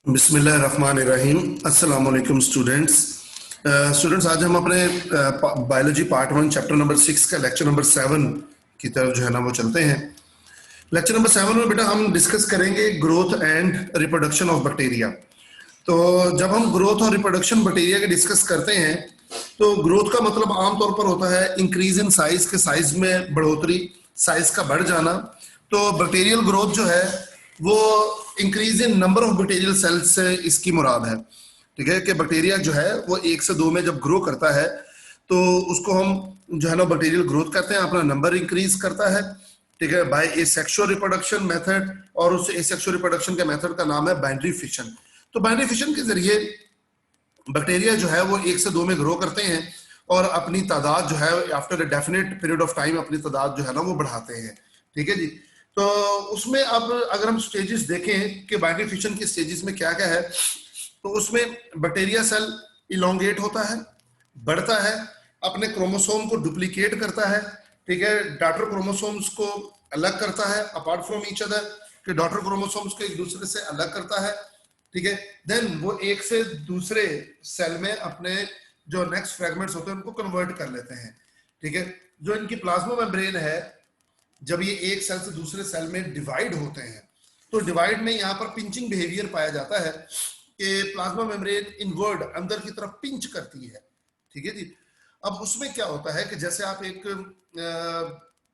बिस्मिल्लाहिर्रहमानिर्रहीम। अस्सलाम वालेकुम स्टूडेंट्स। स्टूडेंट्स, आज हम अपने बायोलॉजी पार्ट 1 चैप्टर नंबर 6 का लेक्चर नंबर 7 की तरफ जो है ना वो चलते हैं। लेक्चर नंबर 7 में बेटा हम डिस्कस करेंगे growth and reproduction of bacteria. तो जब हम ग्रोथ और रिप्रोडक्शन बैक्टीरिया के डिस्कस करते हैं तो ग्रोथ का मतलब आमतौर पर होता है इंक्रीज इन साइज, के साइज में बढ़ोतरी, साइज का बढ़ जाना। तो बैक्टीरियल ग्रोथ जो है वो increase in number of bacterial cells से इसकी मुराद है। ठीक है कि बैक्टीरिया जो है वो 1 से 2 में जब ग्रो करता है तो उसको हम जो है ना बैक्टीरियल ग्रोथ कहते हैं, अपना नंबर इंक्रीज करता है। ठीक है, बाय एसेक्सुअल रिप्रोडक्शन मेथड, और उस एसेक्सुअल रिप्रोडक्शन के मेथड का नाम है बाइनरी फिशन। तो बाइनरी फिशन के जरिए बैक्टीरिया जो है वो 1 से 2 में ग्रो करते हैं और अपनी तादाद जो है after a definite period of time अपनी तादाद जो है ना वो बढ़ाते हैं। ठीक है जी। तो उसमें अब अगर हम स्टेजेस देखें कि बाइनरी फिशन के स्टेजेस में क्या क्या है, तो उसमें बैक्टीरिया सेल इलोंगेट होता है, बढ़ता है, अपने क्रोमोसोम को डुप्लीकेट करता है। ठीक है, डॉटर क्रोमोसोम्स को अलग करता है अपार्ट फ्रॉम ईच अदर, कि डॉटर क्रोमोसोम्स को एक दूसरे से अलग करता है। ठीक है, देन वो एक से दूसरे सेल में अपने जो नेक्स्ट फ्रेगमेंट्स होते हैं उनको कन्वर्ट कर लेते हैं। ठीक है, जो इनकी प्लाज्मा मेम्ब्रेन है, जब ये एक सेल से दूसरे सेल में डिवाइड होते हैं तो डिवाइड में यहाँ पर पिंचिंग बिहेवियर पाया जाता है कि प्लाज्मा मेम्ब्रेन इनवर्ड अंदर की तरफ पिंच करती है। ठीक है जी। अब उसमें क्या होता है कि जैसे आप एक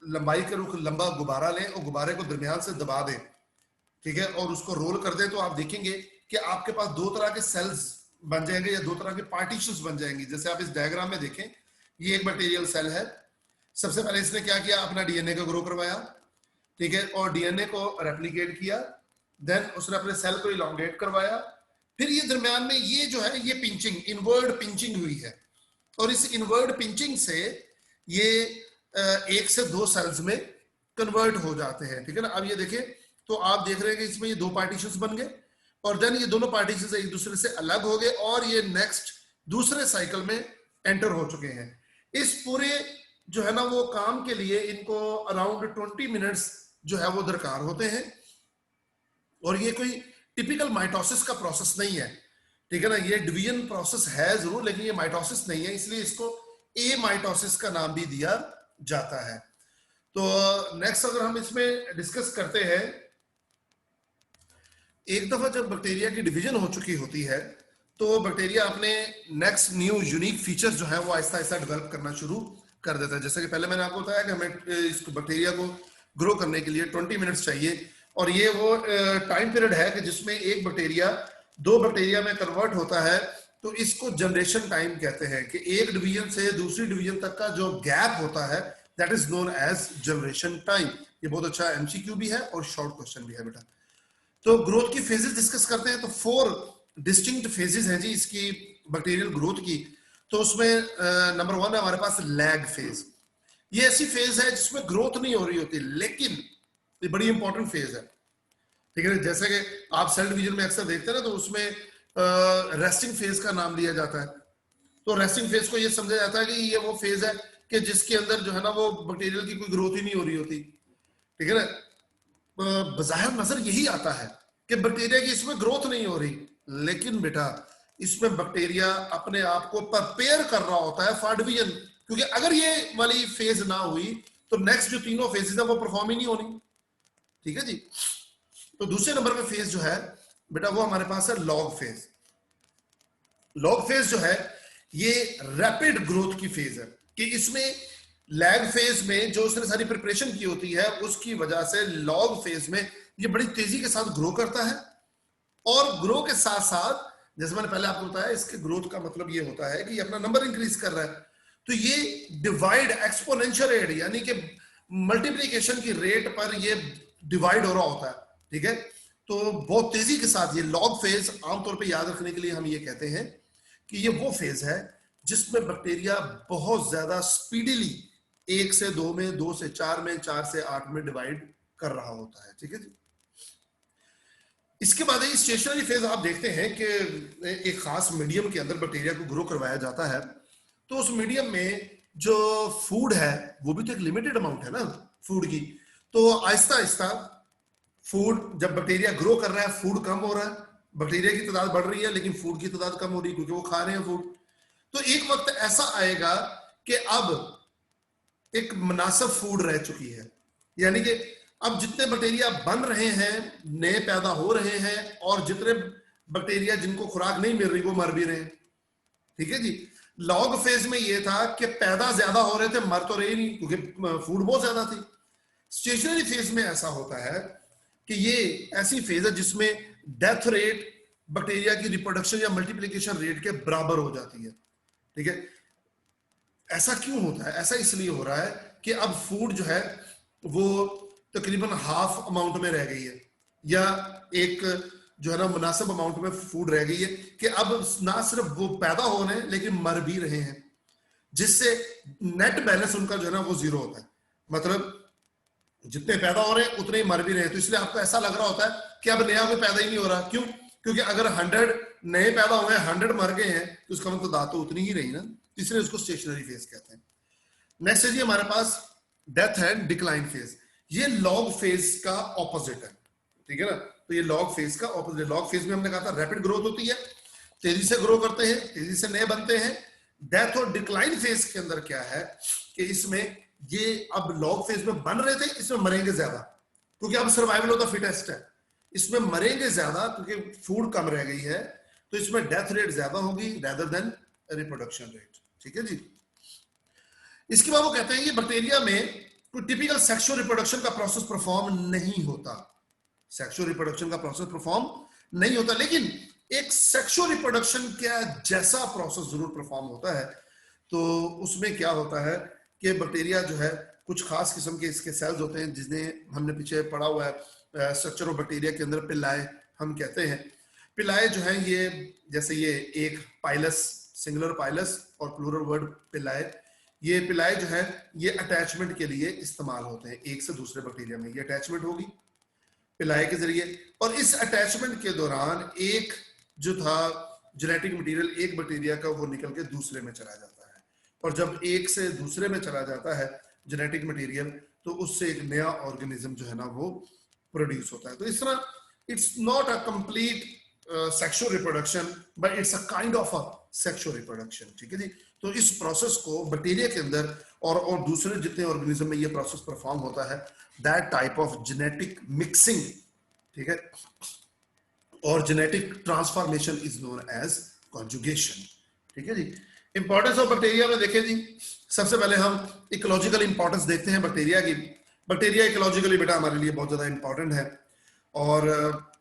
लंबाई के रुख लंबा गुब्बारा लें और गुब्बारे को दरमियान से दबा दें, ठीक है, और उसको रोल कर दें, तो आप देखेंगे कि आपके पास दो तरह के सेल्स बन जाएंगे या दो तरह के पार्टीशंस बन जाएंगे। जैसे आप इस डायग्राम में देखें, ये एक बैक्टीरियल सेल है। सबसे पहले इसने क्या किया, अपना डीएनए को ग्रो करवाया। ठीक है, और डीएनए को रेप्लिकेट किया, देन उसने अपने सेल को इलोंगेट करवाया। फिर ये दरमियान में ये जो है ये पिंचिंग, इनवर्ड पिंचिंग हुई है, और इस इनवर्ड पिंचिंग से ये 1 से 2 सेल्स में कन्वर्ट हो जाते हैं। ठीक है ना। अब ये देखें तो आप देख रहे हैं कि इसमें ये 2 पार्टीशंस बन गए, और देन ये दोनों पार्टीशंस एक दूसरे से अलग हो गए और ये नेक्स्ट दूसरे साइकिल में एंटर हो चुके हैं। इस पूरे जो है ना वो काम के लिए इनको अराउंड 20 मिनट्स जो है वो दरकार होते हैं, और ये कोई टिपिकल माइटोसिस का प्रोसेस नहीं है। ठीक है ना, ये डिवीजन प्रोसेस है जरूर, लेकिन ये माइटोसिस नहीं है, इसलिए इसको ए माइटोसिस का नाम भी दिया जाता है। तो नेक्स्ट अगर हम इसमें डिस्कस करते हैं, एक दफा जब बैक्टीरिया की डिवीजन हो चुकी होती है तो बैक्टीरिया अपने नेक्स्ट न्यू यूनिक फीचर्स जो है वो आहिस्ता आहिस्ता डेवलप करना शुरू कर देता है। जैसे कि पहले मैंने आपको बताया कि हमें इस बैक्टीरिया को ग्रो करने के लिए 20 मिनट्स चाहिए, और ये वो टाइम पीरियड है कि जिसमें एक बैक्टीरिया 2 बैक्टीरिया में कन्वर्ट होता है। तो इसको जनरेशन टाइम कहते हैं, कि एक डिवीजन से दूसरी डिवीजन तक का जो गैप होता है that is known age generation time. ये बहुत अच्छा एमसीक्यू भी है और शॉर्ट क्वेश्चन भी है बेटा। तो ग्रोथ की फेजेस डिस्कस करते हैं, तो 4 डिस्टिंक्ट फेजेस हैं जी इसकी बैक्टीरियल ग्रोथ की। तो उसमें नंबर 1 है हमारे पास लैग फेज। ये ऐसी फेज है जिसमें ग्रोथ नहीं हो रही होती, लेकिन ये बड़ी इंपॉर्टेंट फेज है। ठीक है, जैसे कि आप सेल डिवीजन में अक्सर देखते हैं ना, तो उसमें रेस्टिंग फेज का नाम लिया जाता है। तो रेस्टिंग फेज को ये समझा जाता है कि ये वो फेज है कि जिसके अंदर जो है ना वो बैक्टीरियल की कोई ग्रोथ ही नहीं हो रही होती। ठीक है ना, बज़ाहिर नजर यही आता है कि बैक्टीरिया की इसमें ग्रोथ नहीं हो रही, लेकिन बेटा इसमें बैक्टीरिया अपने आप को प्रिपेयर कर रहा होता है फॉर डिवीजन, क्योंकि अगर ये वाली फेज ना हुई तो नेक्स्ट जो तीनों फेजेस है वो परफॉर्म ही नहीं होनी। ठीक है जी। तो दूसरे नंबर पे फेज जो है बेटा वो हमारे पास है लॉग फेज। लॉग फेज जो है ये रैपिड ग्रोथ की फेज है, कि इसमें लैग फेज में जो उसने सारी प्रिपरेशन की होती है उसकी वजह से लॉग फेज में ये बड़ी तेजी के साथ ग्रो करता है, और ग्रो के साथ साथ जैसे मैंने पहले आपको बताया इसके ग्रोथ का मतलब ये होता है कि ये अपना नंबर इंक्रीज कर रहा है। तो ये डिवाइड एक्सपोनेंशियल रेट यानी कि मल्टीप्लीकेशन की रेट पर ये डिवाइड हो रहा होता है। ठीक है, तो बहुत तेजी के साथ ये लॉग फेज आमतौर पे याद रखने के लिए हम ये कहते हैं कि ये वो फेज है जिसमें बैक्टीरिया बहुत ज्यादा स्पीडीली 1 से 2 में, 2 से 4 में, 4 से 8 में डिवाइड कर रहा होता है। ठीक है जी। इसके बाद स्टेशनरी फेज आप देखते हैं कि एक खास मीडियम के अंदर बैक्टीरिया को ग्रो करवाया जाता है। तो उस मीडियम में जो फूड है वो भी तो एक लिमिटेड अमाउंट है ना फूड की। तो आहिस्ता आहिस्ता फूड, जब बैक्टीरिया ग्रो कर रहा है फूड कम हो रहा है, बैक्टीरिया की तादाद बढ़ रही है लेकिन फूड की तादाद कम हो रही है क्योंकि वो खा रहे हैं फूड। तो एक वक्त ऐसा आएगा कि अब एक मुनासिब फूड रह चुकी है, यानी कि अब जितने बैक्टीरिया बन रहे हैं, नए पैदा हो रहे हैं, और जितने बैक्टीरिया जिनको खुराक नहीं मिल रही वो मर भी रहे हैं। ठीक है जी। लॉग फेज में ये था कि पैदा ज्यादा हो रहे थे, मर तो रहे नहीं क्योंकि फूड बहुत ज्यादा थी। स्टेशनरी फेज में ऐसा होता है कि ये ऐसी फेज है जिसमें डेथ रेट बैक्टीरिया की रिप्रोडक्शन या मल्टीप्लिकेशन रेट के बराबर हो जाती है। ठीक है। ऐसा क्यों होता है? ऐसा इसलिए हो रहा है कि अब फूड जो है वो तकरीबन हाफ अमाउंट में रह गई है, या एक जो है ना मुनासिब अमाउंट में फूड रह गई है कि अब ना सिर्फ वो पैदा हो रहे हैं लेकिन मर भी रहे हैं, जिससे नेट बैलेंस उनका जो है ना वो जीरो होता है। मतलब जितने पैदा हो रहे हैं उतने ही मर भी रहे हैं। तो इसलिए आपको ऐसा लग रहा होता है कि अब नया कोई पैदा ही नहीं हो रहा। क्यों? क्योंकि अगर 100 नए पैदा हुए हैं, 100 मर गए हैं, तो इसका मतलब दांत तो उतनी ही रही ना। इसलिए उसको स्टेशनरी फेज कहते हैं। नेक्स्ट है जी हमारे पास डेथ एंड डिक्लाइन फेज। ये लॉग फेज का ऑपोजिट है। ठीक है ना। तो ये लॉग फेज का ऑपोजिट। लॉग फेज में हमने कहा था रैपिड ग्रोथ होती है, तेजी से ग्रो करते हैं, तेजी से नए बनते हैं। डेथ और डिक्लाइन फेज के अंदर क्या है कि इसमें ये अब लॉग फेज में बन रहे थे, इसमें मरेंगे ज्यादा क्योंकि अब सर्वाइवल ऑफ द फिटेस्ट है। इसमें मरेंगे ज्यादा क्योंकि फूड कम रह गई है, तो इसमें डेथ रेट ज्यादा होगी रेदर देन रिप्रोडक्शन रेट। ठीक है जी। इसके बाद वो कहते हैं कि बैक्टीरिया में कोई टिपिकल सेक्सुअल रिप्रोडक्शन का प्रोसेस परफॉर्म नहीं होता। सेक्सुअल रिप्रोडक्शन का प्रोसेस परफॉर्म नहीं होता, लेकिन एक सेक्सुअल रिप्रोडक्शन का जैसा प्रोसेस जरूर परफॉर्म होता है। तो उसमें क्या होता है कि बैक्टीरिया जो है कुछ खास किस्म के इसके सेल्स होते हैं, जिन्हें हमने पीछे पढ़ा हुआ है स्ट्रक्चर ऑफ बैक्टीरिया के अंदर पिलाए हम कहते हैं। पिलाए जो है ये जैसे ये एक पाइलस, सिंगुलर पाइलस और प्लूरल वर्ड पिलाए, ये पिलाए जो है ये अटैचमेंट के लिए इस्तेमाल होते हैं। एक से दूसरे बैक्टीरिया में ये अटैचमेंट होगी पिलाए के जरिए, और इस अटैचमेंट के दौरान एक जो था जेनेटिक मटेरियल एक बैक्टीरिया का वो निकल के दूसरे में चला जाता है, और जब एक से दूसरे में चला जाता है जेनेटिक मटेरियल, तो उससे एक नया ऑर्गेनिज्म जो है ना वो प्रोड्यूस होता है। तो इस तरह it's not a complete sexual reproduction but it's a kind of a sexual reproduction. ठीक है जी। तो इस प्रोसेस को बैक्टीरिया के अंदर और दूसरे जितने ऑर्गेनिज्म में ये प्रोसेस परफॉर्म होता है, that type of genetic mixing, ठीक है, और genetic transformation is known as conjugation. ठीक है जी। इंपॉर्टेंस ऑफ बैक्टीरिया में देखें जी, सबसे पहले हम इकोलॉजिकल इंपॉर्टेंस देखते हैं बैक्टीरिया की। बैक्टीरिया इकोलॉजिकली बेटा हमारे लिए बहुत ज्यादा इंपॉर्टेंट है, और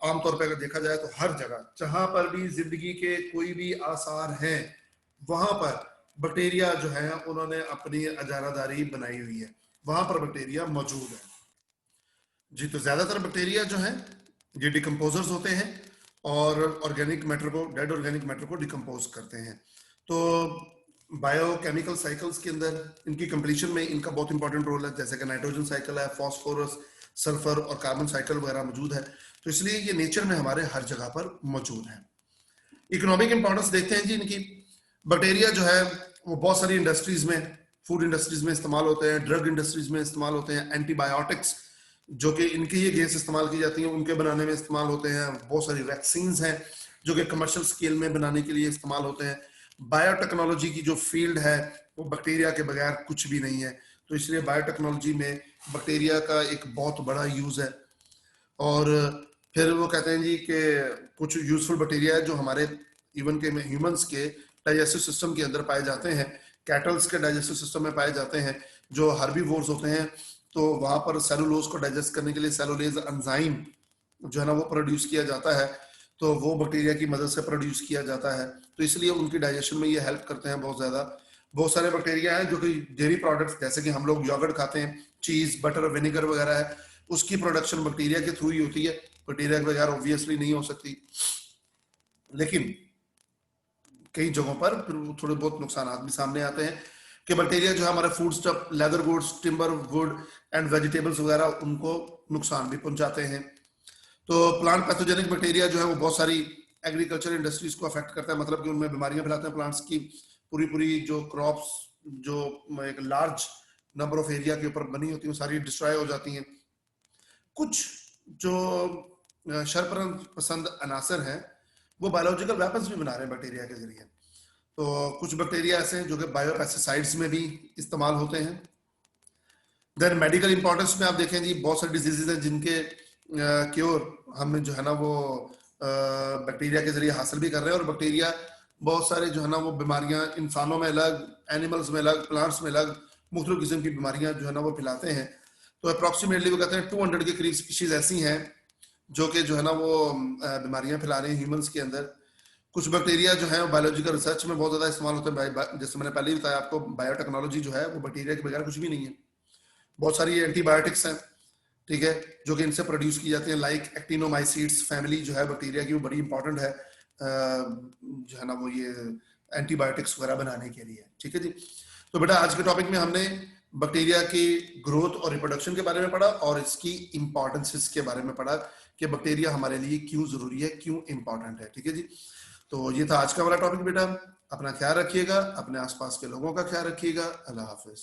आमतौर पर अगर देखा जाए तो हर जगह जहां पर भी जिंदगी के कोई भी आसार हैं वहां पर बैक्टीरिया जो है उन्होंने अपनी अजारादारी बनाई हुई है, वहां पर बैक्टीरिया मौजूद है जी। तो ज्यादातर बैक्टीरिया जो है ये डिकम्पोजर्स होते हैं और ऑर्गेनिक मैटर को, डेड ऑर्गेनिक मैटर को डिकम्पोज करते हैं। तो बायोकेमिकल साइकिल्स के अंदर इनकी कंप्लीशन में इनका बहुत इंपॉर्टेंट रोल है, जैसे कि नाइट्रोजन साइकिल है, फास्फोरस, सल्फर और कार्बन साइकिल वगैरह मौजूद है। तो इसलिए ये नेचर में हमारे हर जगह पर मौजूद है। इकोनॉमिक इंपॉर्टेंस देखते हैं जी इनकी। बैक्टीरिया जो है वो बहुत सारी इंडस्ट्रीज में, फूड इंडस्ट्रीज में इस्तेमाल होते हैं, ड्रग इंडस्ट्रीज में इस्तेमाल होते हैं, एंटीबायोटिक्स जो कि इनकी ये गैस इस्तेमाल की जाती है उनके बनाने में इस्तेमाल होते हैं, बहुत सारी वैक्सीन्स हैं जो कि कमर्शियल स्केल में बनाने के लिए इस्तेमाल होते हैं। बायोटेक्नोलॉजी की जो फील्ड है वो बैक्टीरिया के बगैर कुछ भी नहीं है, तो इसलिए बायोटेक्नोलॉजी में बैक्टीरिया का एक बहुत बड़ा यूज है। और फिर वो कहते हैं जी कि कुछ यूजफुल बैक्टीरिया है जो हमारे इवन के ह्यूमंस के डाइजेस्टिव सिस्टम के अंदर पाए जाते हैं, कैटल्स के डाइजेस्टिव सिस्टम में पाए जाते हैं जो हर्बीवोर्स होते हैं। तो वहां पर सेलुलोज को डाइजेस्ट करने के लिए सेलुलेज एंजाइम जो है ना वो प्रोड्यूस किया जाता है, तो वो बैक्टीरिया की मदद से प्रोड्यूस किया जाता है, तो इसलिए उनकी डाइजेशन में ये हेल्प करते हैं बहुत ज्यादा। बहुत सारे बैक्टीरिया हैं जो कि डेयरी प्रोडक्ट्स, जैसे कि हम लोग योगर्ट खाते हैं, चीज, बटर, विनेगर वगैरह है, उसकी प्रोडक्शन बैक्टीरिया के थ्रू ही होती है, बैक्टीरिया के बगैर ऑब्वियसली नहीं हो सकती। लेकिन कई जगहों पर फिर थोड़े बहुत नुकसान भी सामने आते हैं कि बैक्टीरिया जो है हमारे food stuff, leather goods, timber would and vegetables वगैरह उनको नुकसान भी पहुंचाते हैं। तो प्लांट पैथोजेनिक बैक्टीरिया जो है वो बहुत सारी एग्रीकल्चर इंडस्ट्रीज को अफेक्ट करता है, मतलब कि उनमें बीमारियां फैलाते हैं प्लांट्स की। पूरी जो क्रॉप्स जो एक लार्ज नंबर ऑफ एरिया के ऊपर बनी होती है सारी डिस्ट्रॉय हो जाती हैं। कुछ जो शरपसंद अनासर हैं वो बायोलॉजिकल वेपन्स भी बना रहे हैं बैक्टीरिया के जरिए। तो कुछ बैक्टीरिया ऐसे हैं जो कि बायोपेस्टिसाइड्स में भी इस्तेमाल होते हैं। देन मेडिकल इंपॉर्टेंस में आप देखें जी, बहुत सारी डिजीजेज हैं जिनके क्योर हम जो है ना वो बैक्टीरिया के जरिए हासिल भी कर रहे हैं। और बैक्टीरिया बहुत सारे जो है ना वो बीमारियां इंसानों में अलग, एनिमल्स में अलग, प्लांट्स में अलग, मुख्तलिफ किस्म की बीमारियां जो है ना वो फैलाते हैं। तो अप्रॉक्सीमेटली वो कहते हैं 200 के करीब स्पीशीज ऐसी हैं जो कि जो है ना वो बीमारियां फैला रहे हैं ह्यूमंस के अंदर। कुछ बैक्टीरिया जो है बायोलॉजिकल रिसर्च में बहुत ज्यादा इस्तेमाल होते हैं। जैसे मैंने पहले ही बताया आपको, बायोटेक्नोलॉजी जो है वो बैक्टीरिया के बगैर कुछ भी नहीं है। बहुत सारी एंटीबायोटिक्स हैं, ठीक है, जो कि इनसे प्रोड्यूस की जाती है। लाइक एक्टिनोमाइसीड्स फैमिली जो है बैक्टीरिया की, वो बड़ी इंपॉर्टेंट है जो है ना वो ये एंटीबायोटिक्स वगैरह बनाने के लिए, ठीक है जी। तो बेटा आज के टॉपिक में हमने बैक्टीरिया की ग्रोथ और रिप्रोडक्शन के बारे में पढ़ा और इसकी इंपॉर्टेंसेस के बारे में पढ़ा कि बैक्टीरिया हमारे लिए क्यों जरूरी है, क्यों इंपॉर्टेंट है, ठीक है जी। तो ये था आज का वाला टॉपिक बेटा। अपना ख्याल रखिएगा, अपने आसपास के लोगों का ख्याल रखिएगा। अल्लाह हाफिज।